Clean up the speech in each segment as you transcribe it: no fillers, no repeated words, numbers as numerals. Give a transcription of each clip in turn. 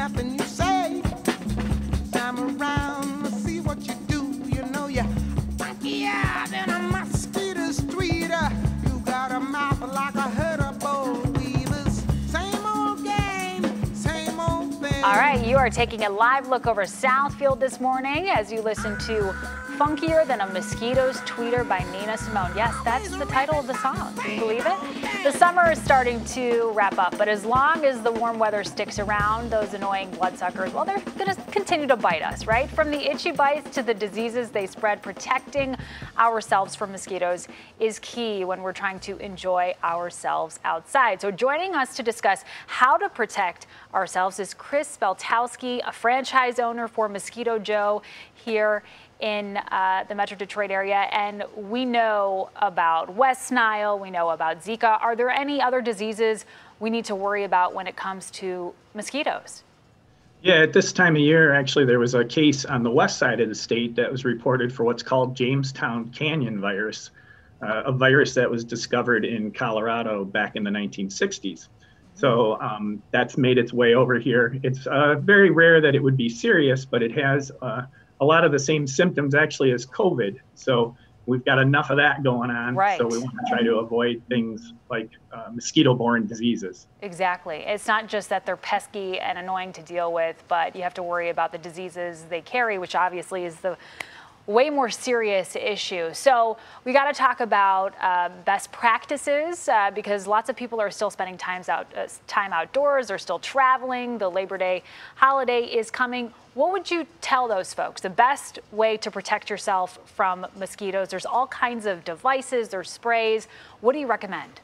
nothing you say. I'm around to see what you do. You know you're funkier than a mosquito street. You got a mouth like a herd of boll weavers. Same old game, same old thing. All right, you are taking a live look over Southfield this morning as you listen to Funkier Than a Mosquitoes Tweeter by Nina Simone. Yes, that's the title of the song. Can you believe it? The summer is starting to wrap up, but as long as the warm weather sticks around, those annoying bloodsuckers, well, they're going to continue to bite us, right? From the itchy bites to the diseases they spread, protecting ourselves from mosquitoes is key when we're trying to enjoy ourselves outside. So joining us to discuss how to protect ourselves is Chris Beltowski, a franchise owner for Mosquito Joe here in the Metro Detroit area. And we know about West Nile, we know about Zika. Are there any other diseases we need to worry about when it comes to mosquitoes? Yeah, at this time of year, actually, there was a case on the west side of the state that was reported for what's called Jamestown Canyon virus, a virus that was discovered in Colorado back in the 1960s. So that's made its way over here. It's very rare that it would be serious, but it has a lot of the same symptoms actually as COVID. So we've got enough of that going on. Right. So we want to try to avoid things like mosquito-borne diseases. Exactly. It's not just that they're pesky and annoying to deal with, but you have to worry about the diseases they carry, which obviously is the way more serious issue. So we got to talk about best practices because lots of people are still spending time outdoors, they're still traveling. The Labor Day holiday is coming. What would you tell those folks? The best way to protect yourself from mosquitoes? There's all kinds of devices, there's sprays. What do you recommend?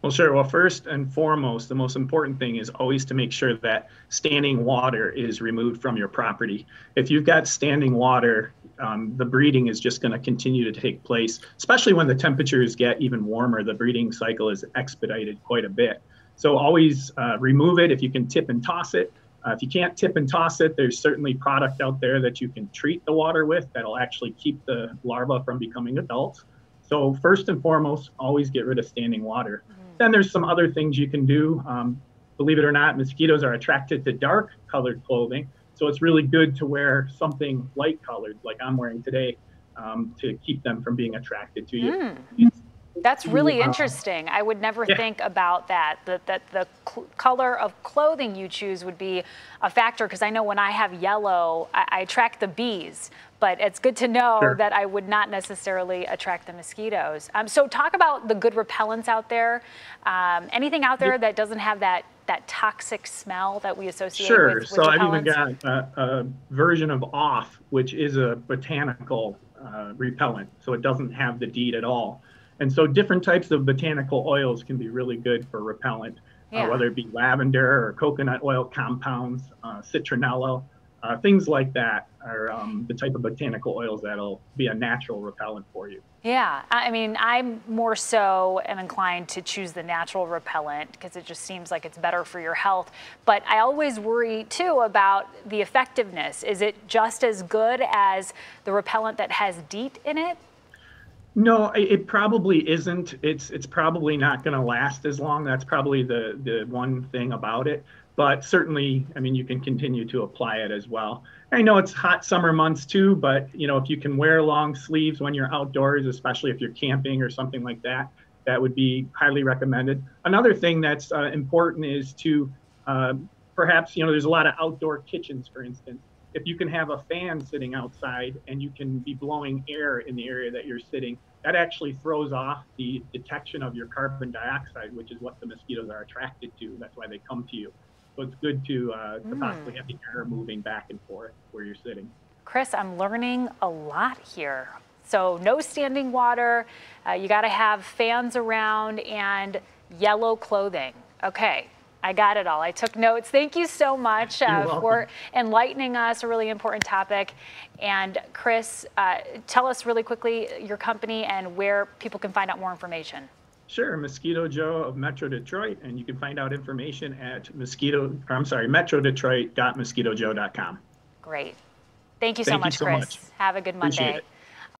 Well, sure. Well, first and foremost, the most important thing is always to make sure that standing water is removed from your property. If you've got standing water, the breeding is just going to continue to take place, especially when the temperatures get even warmer. The breeding cycle is expedited quite a bit. So always remove it if you can tip and toss it. If you can't tip and toss it, there's certainly product out there that you can treat the water with that'll actually keep the larvae from becoming adults. So first and foremost, always get rid of standing water. Then there's some other things you can do. Believe it or not, mosquitoes are attracted to dark colored clothing. So it's really good to wear something light colored like I'm wearing today to keep them from being attracted to you. That's really interesting. I would never think about that the color of clothing you choose would be a factor, because I know when I have yellow, I attract the bees, but it's good to know that I would not necessarily attract the mosquitoes. So talk about the good repellents out there. Anything out there that doesn't have that toxic smell that we associate with so repellents? I've even got a version of Off, which is a botanical repellent, so it doesn't have the DEET at all. And so different types of botanical oils can be really good for repellent, whether it be lavender or coconut oil compounds, citronella, things like that are the type of botanical oils that'll be a natural repellent for you. Yeah, I mean, I'm more so am inclined to choose the natural repellent because it just seems like it's better for your health. But I always worry too about the effectiveness. Is it just as good as the repellent that has DEET in it? No, it probably isn't. It's probably not going to last as long. That's probably the one thing about it. But certainly, I mean, you can continue to apply it as well. I know it's hot summer months too, but you know, if you can wear long sleeves when you're outdoors, especially if you're camping or something like that, that would be highly recommended. Another thing that's important is to perhaps, you know, there's a lot of outdoor kitchens, for instance. If you can have a fan sitting outside and you can be blowing air in the area that you're sitting, that actually throws off the detection of your carbon dioxide, which is what the mosquitoes are attracted to. That's why they come to you. So it's good to possibly have the air moving back and forth where you're sitting. Chris, I'm learning a lot here. So no standing water, you got to have fans around, and yellow clothing. Okay. I got it all. I took notes. Thank you so much for enlightening us, a really important topic. And Chris, tell us really quickly your company and where people can find out more information. Sure, Mosquito Joe of Metro Detroit, and you can find out information at metrodetroit.mosquitojoe.com. Great. Thank you so much, Chris. Have a good Monday. Appreciate it.